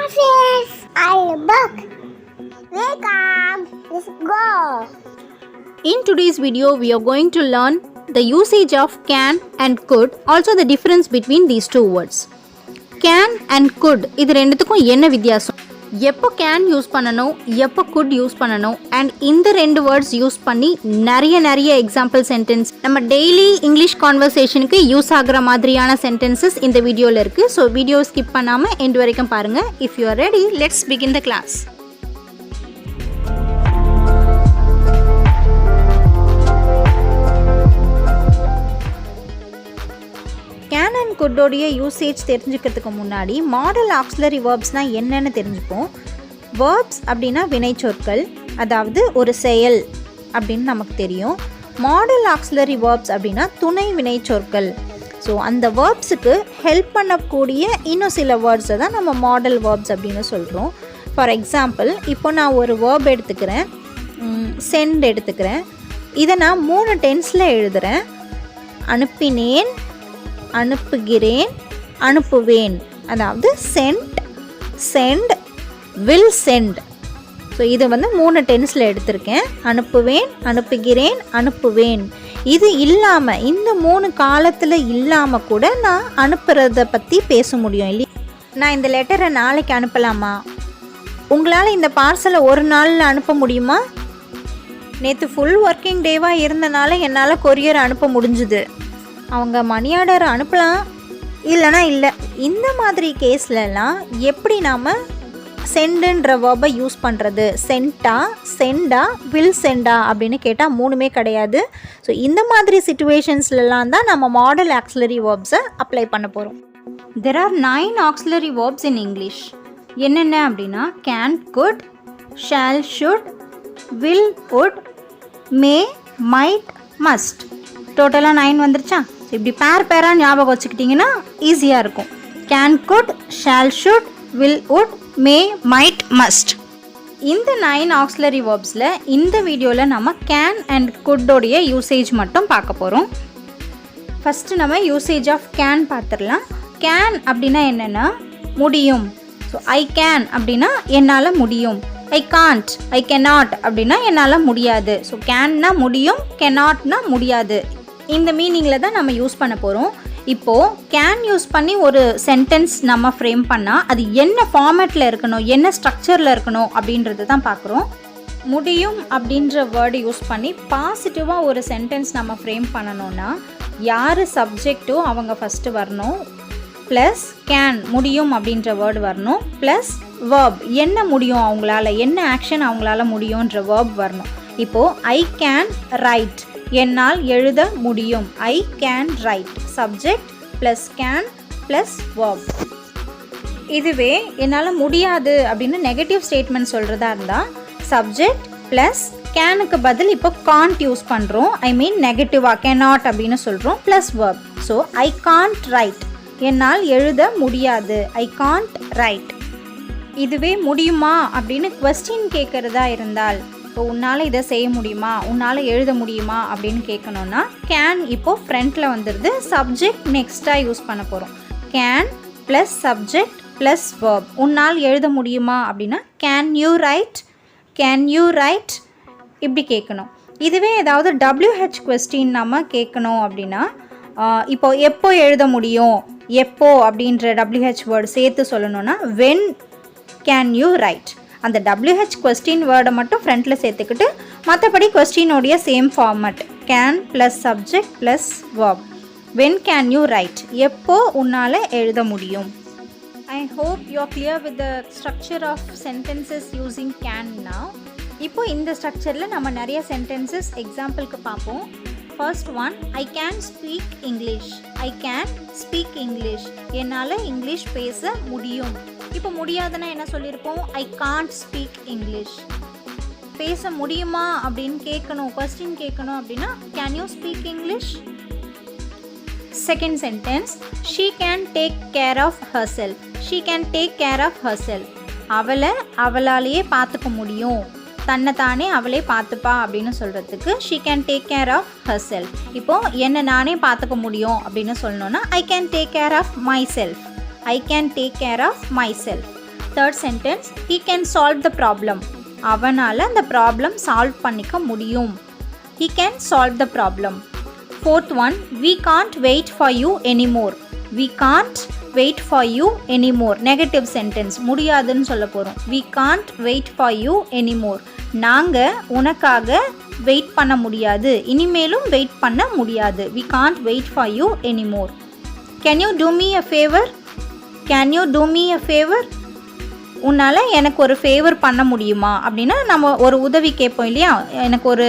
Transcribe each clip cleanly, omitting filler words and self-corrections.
Office, I'll book. Welcome. Let's go. In today's video, we are going to learn the usage of can and could, also the difference between these two words. Can and could இது ரெண்டுத்துக்கும் என்ன வித்தியாசம், எப்போ can use பண்ணணும், எப்போ could use பண்ணணும், and இந்த ரெண்டு வேர்ட்ஸ் யூஸ் பண்ணி நிறைய எக்ஸாம்பிள் சென்டென்ஸ் நம்ம டெய்லி இங்கிலீஷ் கான்வர்சேஷனுக்கு யூஸ் ஆகிற மாதிரியான சென்டென்சஸ் இந்த வீடியோவில் இருக்குது. ஸோ வீடியோ ஸ்கிப் பண்ணாமல் எண்ட் வரைக்கும் பாருங்கள். If you are ready, let's begin the class. Can and குட்டோடைய யூசேஜ் தெரிஞ்சுக்கிறதுக்கு முன்னாடி மாடல் ஆக்ஸிலரி வேர்ப்ஸ்னால் என்னென்னு தெரிஞ்சுப்போம். வேர்ப்ஸ் அப்படின்னா வினைச்சொற்கள், அதாவது ஒரு செயல் அப்படின்னு நமக்கு தெரியும். மாடல் ஆக்ஸிலரி வேர்ப்ஸ் அப்படின்னா துணை வினைச்சொற்கள். ஸோ அந்த வேர்ப்ஸுக்கு ஹெல்ப் பண்ணக்கூடிய இன்னும் சில வேர்ட்ஸை தான் நம்ம மாடல் வேர்ப்ஸ் அப்படின்னு சொல்கிறோம். ஃபார் எக்ஸாம்பிள், இப்போ நான் ஒரு வேர்ப் எடுத்துக்கிறேன், சென்ட் எடுத்துக்கிறேன். இதை நான் 3 டென்ஸில் எழுதுகிறேன். அனுப்பினேன், அனுப்புகிறேன், அனுப்புவேன். அதாவது send, sent, will send. So இது 3 டென்ஸில் எடுத்திருக்கேன். அனுப்புவேன், அனுப்புகிறேன், அனுப்புவேன். இது இல்லாமல், இந்த 3 காலத்தில் இல்லாமல் கூட நான் அனுப்புறதை பற்றி பேச முடியும் இல்லையா? நான் இந்த லெட்டரை நாளைக்கு அனுப்பலாமா? உங்களால் இந்த பார்சலை ஒரு நாளில் அனுப்ப முடியுமா? நேற்று ஃபுல் ஒர்க்கிங் டேவாக இருந்தனால என்னால் கொரியர் அனுப்ப முடிஞ்சுது. அவங்க மணி ஆர்டர் அனுப்பலாம், இல்லைனா இல்லை. இந்த மாதிரி கேஸ்லலாம் எப்படி நாம் சென்டுன்ற வேர்பை யூஸ் பண்ணுறது? சென்டா, சென்டா, வில் சென்டா அப்படின்னு கேட்டால் 3மே கிடையாது. ஸோ இந்த மாதிரி சிச்சுவேஷன்ஸ்லாம் தான் நம்ம மாடல் ஆக்ஸிலரி வேர்ப்ஸை அப்ளை பண்ண போகிறோம். There are 9 auxiliary verbs in English. என்னென்ன அப்படின்னா can, could, shall, should, will, would, may, might, must. டோட்டலாக 9 வந்துருச்சா? ஸோ இப்படி பேராக ஞாபகம் வச்சுக்கிட்டிங்கன்னா ஈஸியாக இருக்கும். Can, could, shall, should, will, would, may, might, must. இந்த 9 ஆக்ஸிலரி வேர்ப்ஸில் இந்த வீடியோவில் நம்ம கேன் அண்ட் குட்டோடைய யூசேஜ் மட்டும் பார்க்க போகிறோம். ஃபஸ்ட்டு நம்ம யூசேஜ் ஆஃப் கேன் பார்த்துடலாம். கேன் அப்படின்னா என்னென்னா முடியும். ஸோ ஐ கேன் அப்படின்னா என்னால் முடியும். ஐ காண்ட், ஐ கெனாட் அப்படின்னா என்னால் முடியாது. ஸோ கேன்னா முடியும், கெனாட்னா முடியாது. இந்த மீனிங்கில் தான் நம்ம யூஸ் பண்ண போகிறோம். இப்போது கேன் யூஸ் பண்ணி ஒரு சென்டென்ஸ் நம்ம ஃப்ரேம் பண்ணால் அது என்ன ஃபார்மேட்டில் இருக்கணும், என்ன ஸ்ட்ரக்சரில் இருக்கணும் அப்படின்றது தான் பார்க்குறோம். முடியும் அப்படின்ற வேர்டு யூஸ் பண்ணி பாசிட்டிவாக ஒரு சென்டென்ஸ் நம்ம ஃப்ரேம் பண்ணணும்னா யார் சப்ஜெக்டோ அவங்க ஃபஸ்ட்டு வரணும், ப்ளஸ் கேன் முடியும் அப்படின்ற வேர்டு வரணும், ப்ளஸ் வேர்ப் என்ன முடியும் அவங்களால, என்ன ஆக்ஷன் அவங்களால முடியுன்ற வேர்ப் வரணும். இப்போது ஐ கேன் ரைட், என்னால் எழுத முடியும். I can write, subject plus can plus verb. இதுவே என்னால் முடியாது அப்படின்னு நெகட்டிவ் ஸ்டேட்மெண்ட் சொல்கிறதா இருந்தால் சப்ஜெக்ட் ப்ளஸ் கேனுக்கு பதில் இப்போ காண்ட் யூஸ் பண்ணுறோம். ஐ மீன் நெகட்டிவாக கேனாட் அப்படின்னு சொல்கிறோம், plus verb. So I can't right, என்னால் எழுத முடியாது. I can't right. இதுவே முடியுமா அப்படின்னு குவெஸ்டின் கேட்குறதா இருந்தால், இப்போ உன்னால் இதை செய்ய முடியுமா, உன்னால் எழுத முடியுமா அப்படின்னு கேட்கணுன்னா கேன் இப்போது ஃப்ரண்ட்டில் வந்துடுது. சப்ஜெக்ட் நெக்ஸ்ட்டாக யூஸ் பண்ண போகிறோம். Can plus subject plus verb. உன்னால் எழுத முடியுமா அப்படின்னா can you right, can you right இப்படி கேட்கணும். இதுவே ஏதாவது WH கொஸ்டின் நம்ம கேட்கணும் அப்படின்னா இப்போ எப்போ எழுத முடியும், எப்போ அப்படின்ற WH வேர்டு சேர்த்து சொல்லணும்னா வென் கேன் யூ ரைட். அந்த WH கொஸ்டின் வேர்டை மட்டும் ஃப்ரண்ட்டில் சேர்த்துக்கிட்டு மற்றபடி கொஸ்டினோடைய same format can plus subject plus verb. When can you write, எப்போ உன்னால் எழுத முடியும். I hope you are clear with the structure of sentences using can now. இப்போ இந்த ஸ்ட்ரக்சரில் நம்ம நிறைய சென்டென்சஸ் எக்ஸாம்பிளுக்கு பார்ப்போம். First one, I can speak English. I can speak English, என்னால் இங்கிலீஷ் பேச முடியும். இப்போ முடியாதுன்னா என்ன சொல்லியிருப்போம்? I can't speak English. பேச முடியுமா அப்படின்னு கேட்கணும், கொஸ்டின் கேட்கணும் அப்படின்னா can you speak English. Second sentence, she can take care of herself. She can take care of herself, அவளாலேயே பார்த்துக்க முடியும், தன்னை தானே அவளே பார்த்துப்பா அப்படின்னு சொல்கிறதுக்கு she can take care of herself. இப்போது என்னை நானே பார்த்துக்க முடியும் அப்படின்னு சொல்லணுன்னா I can take care of myself. I can take care of myself. Third sentence he can solve the problem. அவனால் அந்த ப்ராப்ளம் சால்வ் பண்ணிக்க முடியும். he can solve the problem. Fourth one, we can't wait for you anymore. we can't wait for you anymore. Negative sentence, முடியாதுன்னு சொல்ல போகிறோம். we can't wait for you anymore. நாங்கள் உனக்காக wait பண்ண முடியாது, இனிமேலும் வெயிட் பண்ண முடியாது. we can't wait for you anymore. can you do me a favor? can you do me a favor? உன்னால் எனக்கு ஒரு ஃபேவர் பண்ண முடியுமா அப்படின்னா நம்ம ஒரு உதவி கேட்போம் இல்லையா, எனக்கு ஒரு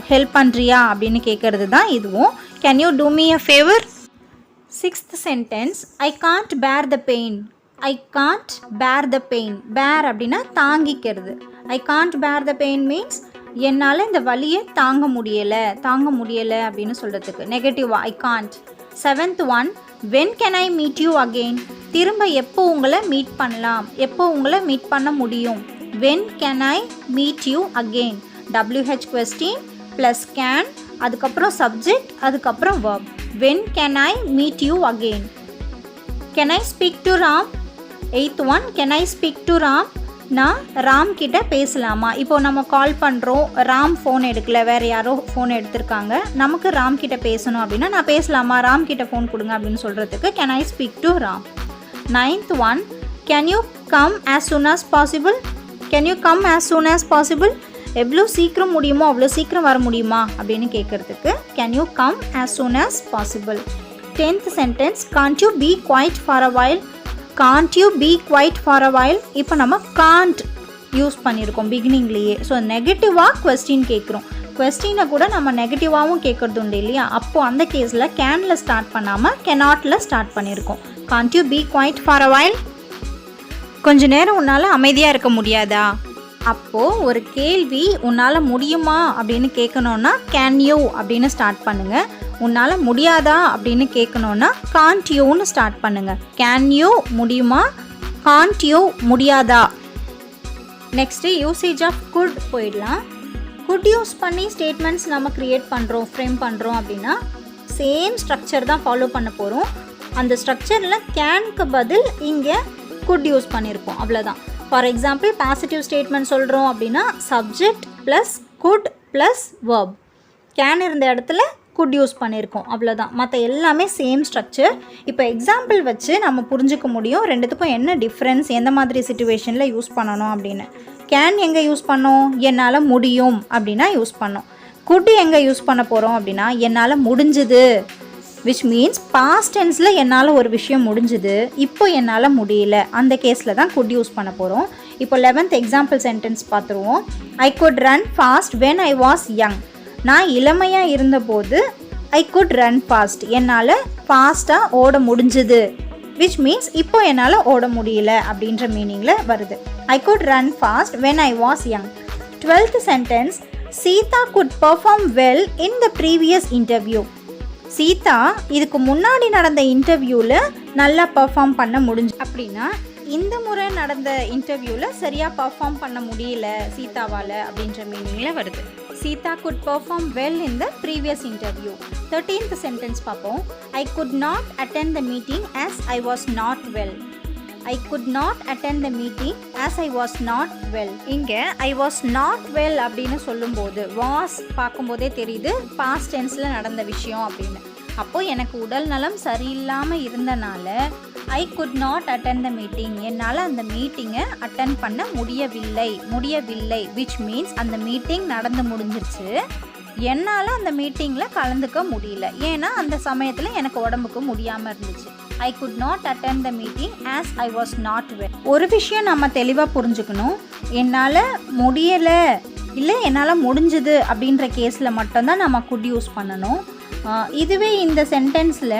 ஹெல்ப் பண்ணுறியா அப்படின்னு கேட்குறது தான் இதுவும். Can you do me a favour? Sixth sentence, I can't bear the pain. I can't bear the pain. பேர் அப்படின்னா தாங்கிக்கிறது. ஐ can't bear the pain means என்னால் இந்த வலியை தாங்க முடியலை அப்படின்னு சொல்கிறதுக்கு நெகட்டிவா I can't. Seventh one, when can I meet you again? திரும்ப எப்போ உங்களை மீட் பண்ணலாம், எப்போ உங்களை மீட் பண்ண முடியும். when can I meet you again? WH question plus can, அதுக்கப்புறம் subject, அதுக்கப்புறம் verb. when can I meet you again? can I speak to Ram? Eighth one, can I speak to Ram? நான் ராம் கிட்ட பேசலாமா? இப்போ நம்ம கால் பண்ணுறோம், ராம் ஃபோன் எடுக்கல, வேறு யாரோ ஃபோன் எடுத்திருக்காங்க, நமக்கு ராம் கிட்ட பேசணும் அப்படின்னா நான் பேசலாமா, ராம் கிட்ட ஃபோன் கொடுங்க அப்படின்னு சொல்கிறதுக்கு can I speak to Ram. Ninth one, can you come as soon as possible? Can you come as soon as possible? எவ்வளோ சீக்கிரம் முடியுமோ அவ்வளோ சீக்கிரம் வர முடியுமா அப்படின்னு கேட்குறதுக்கு can you come as soon as possible. Tenth sentence, can't you be quiet for a while? can't you be quiet for a while? இப்போ நம்ம can't யூஸ் பண்ணியிருக்கோம் பிகினிங்லேயே. ஸோ நெகட்டிவாக கொஸ்டின் கேட்குறோம். கொஸ்டினை கூட நம்ம நெகட்டிவாகவும் கேட்குறது உண்டு இல்லையா, அப்போது அந்த கேஸில் கேனில் ஸ்டார்ட் பண்ணாமல் கெனாட்டில் ஸ்டார்ட் பண்ணியிருக்கோம். can't you be quiet for a while? கொஞ்ச நேரம் உன்னால் அமைதியாக இருக்க முடியாதா? அப்போது ஒரு கேள்வி உன்னால் முடியுமா அப்படின்னு கேட்கணுன்னா கேன் யூ அப்படின்னு ஸ்டார்ட் பண்ணுங்கள். உன்னால் முடியாதா அப்படின்னு கேட்கணுன்னா காண்ட் யூன்னு ஸ்டார்ட் பண்ணுங்கள். கேன் யூ முடியுமா, காண்ட் யூ முடியாதா. நெக்ஸ்ட்டு யூசேஜ் ஆஃப் குட் போயிடலாம். குட் யூஸ் பண்ணி ஸ்டேட்மெண்ட்ஸ் நம்ம க்ரியேட் பண்ணுறோம், ஃப்ரேம் பண்ணுறோம் அப்படின்னா சேம் ஸ்ட்ரக்சர் தான் ஃபாலோ பண்ண போகிறோம். அந்த ஸ்ட்ரக்சரில் கேனுக்கு பதில் இங்கே குட் யூஸ் பண்ணியிருப்போம், அவ்வளோதான். ஃபார் எக்ஸாம்பிள் பாசிட்டிவ் ஸ்டேட்மெண்ட் சொல்கிறோம் அப்படின்னா subject plus good plus verb. Can இருந்த இடத்துல குட் யூஸ் பண்ணியிருக்கோம், அவ்வளோதான். மற்ற எல்லாமே சேம் ஸ்ட்ரக்சர். இப்போ எக்ஸாம்பிள் வச்சு நம்ம புரிஞ்சுக்க முடியும் ரெண்டுத்துக்கும் என்ன டிஃப்ரென்ஸ், எந்த மாதிரி சிச்சுவேஷனில் யூஸ் பண்ணணும் அப்படின்னு. கேன் எங்கே யூஸ் பண்ணோம், என்னால் முடியும் அப்படின்னா யூஸ் பண்ணோம். குட் எங்கே யூஸ் பண்ண போகிறோம் அப்படின்னா என்னால் முடிஞ்சுது, விச் மீன்ஸ் பாஸ்ட் டென்ஸில் என்னால் ஒரு விஷயம் முடிஞ்சுது, இப்போ என்னால் முடியல, அந்த கேஸில் தான் குட் யூஸ் பண்ண போகிறோம். இப்போ 11th எக்ஸாம்பிள் சென்டென்ஸ் பார்த்துருவோம். ஐ could run fast when I was young. நான் இளமையாக இருந்தபோது ஐ குட் ரன் ஃபாஸ்ட், என்னால் ஃபாஸ்ட்டாக ஓட முடிஞ்சுது, விச் மீன்ஸ் இப்போ என்னால் ஓட முடியல அப்படின்ற மீனிங்கில் வருது. I could run fast when I was young. 12th sentence, Sita could perform well in the previous interview. Sita இதுக்கு முன்னாடி நடந்த இன்டர்வியூவில் நல்லா பெர்ஃபார்ம் பண்ண முடிஞ்சு அப்படின்னா இந்த முறை நடந்த இன்டர்வியூவில் சரியாக பெர்ஃபார்ம் பண்ண முடியல சீதாவால் அப்படின்ற மீனிங்கில் வருது. Sita could perform well in the previous interview. 13th sentence பார்ப்போம். I could not attend the meeting as I was not well. I could not attend the meeting as I was not well. இங்கே I was not well அப்படின்னு சொல்லும்போது was பார்க்கும்போதே தெரியுது past டென்ஸில் நடந்த விஷயம் அப்படின்னு. அப்போது எனக்கு உடல் நலம் சரியில்லாமல் இருந்தனால ஐ could not attend the meeting, என்னால் அந்த மீட்டிங்கை அட்டன் பண்ண முடியவில்லை விச் மீன்ஸ் அந்த மீட்டிங் நடந்து முடிஞ்சிருச்சு, என்னால் அந்த மீட்டிங்கில் கலந்துக்க முடியல, ஏன்னா அந்த சமயத்தில் எனக்கு உடம்புக்கு முடியாமல் இருந்துச்சு. ஐ could not attend the meeting as I was not well. ஒரு விஷயம் நம்ம தெளிவாக புரிஞ்சுக்கணும், என்னால் முடியலை இல்லை என்னால் முடிஞ்சுது அப்படின்ற கேஸில் மட்டும்தான் நம்ம குட் யூஸ் பண்ணணும். இதுவே இந்த சென்டென்ஸில்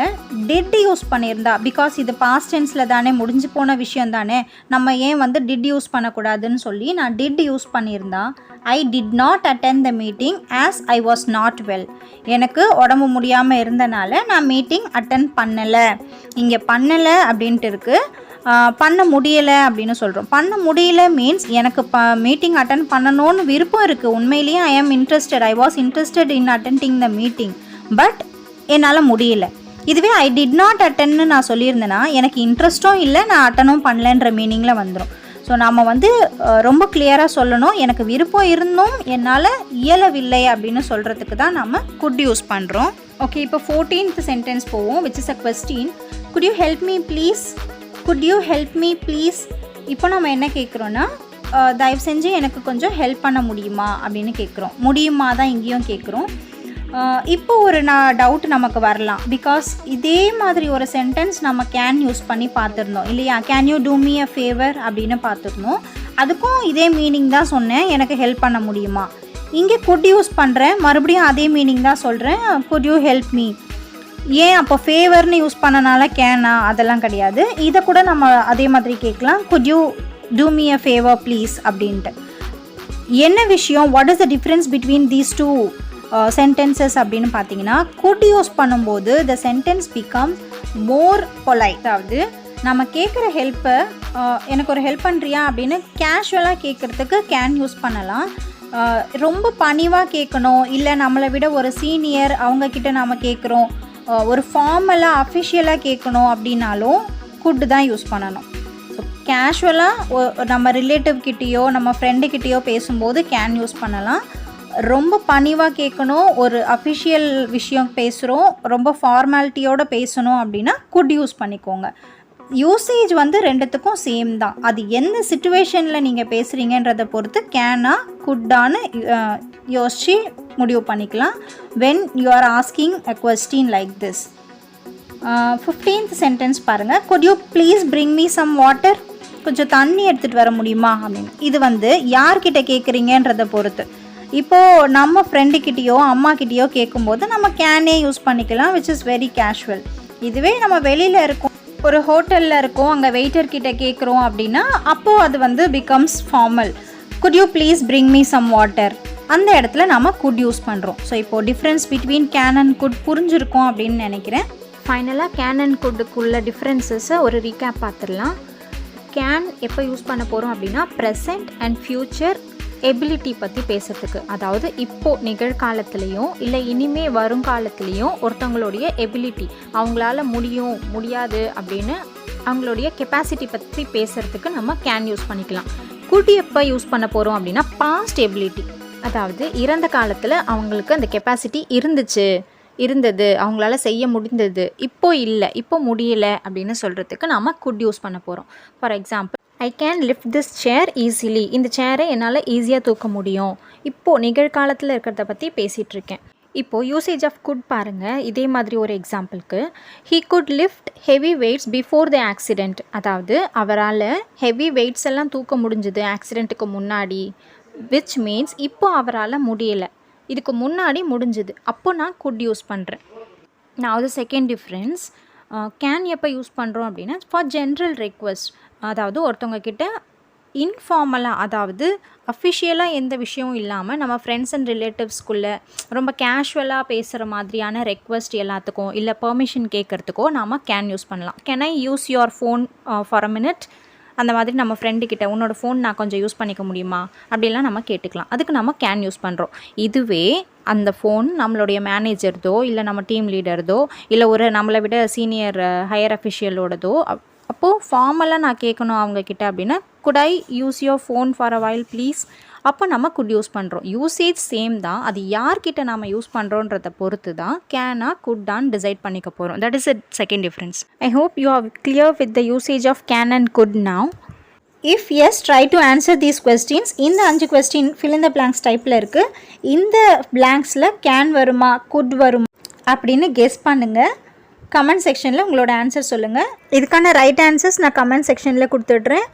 டிட் யூஸ் பண்ணியிருந்தா, பிகாஸ் இது பாஸ்ட் டென்ஸில் தானே, முடிஞ்சு போன விஷயம் தானே, நம்ம ஏன் டிட் யூஸ் பண்ணக்கூடாதுன்னு சொல்லி நான் டிட் யூஸ் பண்ணியிருந்தா I did not attend the meeting as I was not well. எனக்கு உடம்பு முடியாமல் இருந்தனால நான் மீட்டிங் அட்டன் பண்ணலை. இங்கே பண்ணலை அப்படின்ட்டு இருக்குது, பண்ண முடியலை அப்படின்னு சொல்கிறோம். பண்ண முடியல மீன்ஸ் எனக்கு மீட்டிங் அட்டன் பண்ணணும்னு விருப்பம் இருக்குது, உண்மையிலேயே ஐ ஆம் interested, I was interested in attending the meeting, but என்னால் முடியல. இதுவே ஐ டிட் நாட் அட்டென்னு நான் சொல்லியிருந்தேன்னா எனக்கு இன்ட்ரெஸ்ட்டும் இல்லை, நான் அட்டனும் பண்ணலன்ற மீனிங்கில் வந்துடும். ஸோ நாம் வந்து ரொம்ப கிளியராக சொல்லணும், எனக்கு விருப்பம் இருந்தும் என்னால் இயலவில்லை அப்படின்னு சொல்கிறதுக்கு தான் நம்ம குட் யூஸ் பண்ணுறோம். ஓகே, இப்போ 14th சென்டென்ஸ் போவோம், which is a question. Good you help me please, good you help me please. இப்போ நம்ம என்ன கேட்குறோன்னா, தயவு செஞ்சு எனக்கு கொஞ்சம் ஹெல்ப் பண்ண முடியுமா அப்படின்னு கேட்குறோம். முடியுமா தான் இங்கேயும் கேட்குறோம். இப்போ ஒரு டவுட் நமக்கு வரலாம், பிகாஸ் இதே மாதிரி ஒரு சென்டென்ஸ் நம்ம கேன் யூஸ் பண்ணி பார்த்துருந்தோம் இல்லையா? Can you do me a favour அப்படின்னு பார்த்துருந்தோம். அதுக்கும் இதே மீனிங் தான் சொன்னேன், எனக்கு ஹெல்ப் பண்ண முடியுமா. இங்கே குட் யூஸ் பண்ணுறேன், மறுபடியும் அதே மீனிங் தான் சொல்கிறேன், குட் யூ ஹெல்ப் மீ. ஏன் அப்போ ஃபேவர்னு யூஸ் பண்ணனால கேனா? அதெல்லாம் கிடையாது. இதை கூட நம்ம அதே மாதிரி கேட்கலாம், could you do me a favour please அப்படின்ட்டு. என்ன விஷயம், what is the difference between these two sentences அப்படின்னு பார்த்தீங்கன்னா, குட் யூஸ் பண்ணும்போது the sentence becomes more polite. அதாவது நம்ம கேட்குற ஹெல்ப்பை, எனக்கு ஒரு ஹெல்ப் பண்ணுறியா அப்படின்னு கேஷுவலாக கேட்குறதுக்கு கேன் யூஸ் பண்ணலாம். ரொம்ப பணிவாக கேட்கணும், இல்லை நம்மளை விட ஒரு சீனியர் அவங்கக்கிட்ட நாம் கேட்குறோம், ஒரு ஃபார்மலாக அஃபிஷியலாக கேட்கணும் அப்படின்னாலும் குட் தான் யூஸ் பண்ணணும். ஸோ கேஷுவலாக நம்ம ரிலேட்டிவ்கிட்டேயோ நம்ம ஃப்ரெண்டுக்கிட்டேயோ பேசும்போது கேன் யூஸ் பண்ணலாம். ரொம்ப பணிவாக கேட்கணும், ஒரு அஃபிஷியல் விஷயம் பேசுகிறோம், ரொம்ப ஃபார்மாலிட்டியோடு பேசணும் அப்படின்னா குட் யூஸ் பண்ணிக்கோங்க. யூசேஜ் வந்து ரெண்டுத்துக்கும் சேம் தான். அது எந்த சிச்சுவேஷனில் நீங்கள் பேசுகிறீங்கன்றதை பொறுத்து கேனா குட்டான்னு யோசித்து முடிவு பண்ணிக்கலாம். When you are asking a question like this. 15th sentence பாருங்கள். Could you please bring me some water, கொஞ்சம் தண்ணி எடுத்துகிட்டு வர முடியுமா அப்படின்னு. இது வந்து யார்கிட்ட கேட்குறீங்கன்றதை பொறுத்து. இப்போது நம்ம ஃப்ரெண்டுக்கிட்டேயோ அம்மாக்கிட்டேயோ கேட்கும்போது நம்ம கேனே யூஸ் பண்ணிக்கலாம், விச் இஸ் வெரி கேஷுவல். இதுவே நம்ம வெளியில் இருக்கோம், ஒரு ஹோட்டலில் இருக்கோம், அங்கே வெயிட்டர்கிட்ட கேட்குறோம் அப்படின்னா அப்போது அது வந்து becomes formal. Could you please bring me some water, அந்த இடத்துல நம்ம குட் யூஸ் பண்ணுறோம். ஸோ இப்போது difference between can and could புரிஞ்சிருக்கோம் அப்படின்னு நினைக்கிறேன். ஃபைனலாக கேன் அண்ட் குட்டுக்குள்ள டிஃப்ரென்சஸை ஒரு ரீகேப் பார்த்துடலாம். கேன் எப்போ யூஸ் பண்ண போகிறோம் அப்படின்னா ப்ரெசண்ட் அண்ட் ஃப்யூச்சர் எபிலிட்டி பற்றி பேசுகிறதுக்கு. அதாவது இப்போது நிகழ்காலத்துலேயும் இல்லை இனிமே வருங்காலத்துலேயும் ஒருத்தவங்களுடைய எபிலிட்டி, அவங்களால முடியும் முடியாது அப்படின்னு அவங்களுடைய கெப்பாசிட்டி பற்றி பேசுகிறதுக்கு நம்ம கேன் யூஸ் பண்ணிக்கலாம். குட் எப்போ யூஸ் பண்ண போகிறோம் அப்படின்னா பாஸ்ட் எபிலிட்டி, அதாவது இறந்த காலத்தில் அவங்களுக்கு அந்த கெப்பாசிட்டி இருந்தது, அவங்களால செய்ய முடிந்தது, இப்போ இல்லை, இப்போ முடியலை அப்படின்னு சொல்கிறதுக்கு நம்ம குட் யூஸ் பண்ண போகிறோம். For example, I can lift this chair easily, இந்த சேரை என்னால் ஈஸியாக தூக்க முடியும். இப்போது நிகழ்காலத்தில் இருக்கிறத பற்றி பேசிகிட்ருக்கேன். இப்போது யூசேஜ் ஆஃப் குட் பாருங்கள். இதே மாதிரி ஒரு எக்ஸாம்பிளுக்கு, he could lift heavy weights before the accident, அதாவது அவரால் ஹெவி வெயிட்ஸ் எல்லாம் தூக்க முடிஞ்சுது ஆக்சிடெண்ட்டுக்கு முன்னாடி. விச் மீன்ஸ் இப்போ அவரால் முடியலை, இதுக்கு முன்னாடி முடிஞ்சுது, அப்போ நான் குட் யூஸ் பண்ணுறேன். நான் அது செகண்ட் டிஃப்ரென்ஸ். கேன் எப்போ யூஸ் பண்ணுறோம் அப்படின்னா ஃபார் ஜென்ரல் ரெக்வஸ்ட், அதாவது ஒருத்தவங்க கிட்ட இன்ஃபார்மலாக, அதாவது அஃபிஷியலாக எந்த விஷயமும் இல்லாமல் நம்ம ஃப்ரெண்ட்ஸ் அண்ட் ரிலேட்டிவ்ஸ்குள்ளே ரொம்ப கேஷுவலாக பேசுகிற மாதிரியான ரெக்வஸ்ட் எல்லாத்துக்கும் இல்லை பெர்மிஷன் கேட்குறதுக்கோ நாம் கேன் யூஸ் பண்ணலாம். Can I use your phone for a minute, அந்த மாதிரி நம்ம ஃப்ரெண்டுக்கிட்ட உன்னோட ஃபோன் நான் கொஞ்சம் யூஸ் பண்ணிக்க முடியுமா அப்படிலாம் நம்ம கேட்டுக்கலாம். அதுக்கு நம்ம கேன் யூஸ் பண்ணுறோம். இதுவே அந்த ஃபோன் நம்மளுடைய மேனேஜர்தோ இல்லை நம்ம டீம் லீடர்தோ இல்லை ஒரு நம்மளை விட சீனியர் ஹையர் அஃபிஷியலோடதோ, அப்போது ஃபார்மலாக நான் கேட்கணும் அவங்கக்கிட்ட அப்படின்னா good I use your phone for a while please, அப்போ நம்ம குட் யூஸ் பண்ணுறோம். யூசேஜ் சேம் தான், அது யார்கிட்ட நம்ம யூஸ் பண்ணுறோன்றதை பொறுத்து தான் கேனா குட்டான்னு டிசைட் பண்ணிக்க போகிறோம். That is a second difference. I hope you are clear with the usage of can and could now. If yes, try to answer these questions. இந்த 5 question fill in the blanks டைப்பில் இருக்குது. இந்த பிளாங்க்ஸில் can வருமா good வருமா அப்படின்னு guess பண்ணுங்கள். Comment செக்ஷனில் உங்களோட ஆன்சர் சொல்லுங்கள். இதுக்கான ரைட் ஆன்சர்ஸ் நான் கமெண்ட் செக்ஷனில் கொடுத்துட்றேன்.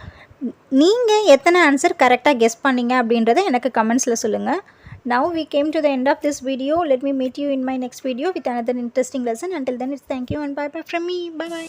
நீங்கள் எத்தனை ஆன்சர் கரெக்டாக கெஸ் பண்ணீங்க அப்படின்றத எனக்கு கமெண்ட்ஸில் சொல்லுங்கள். Now we came to the end of this video. Let me meet you in my next video with another interesting lesson. Until then, it's thank you and bye bye from me. Bye bye.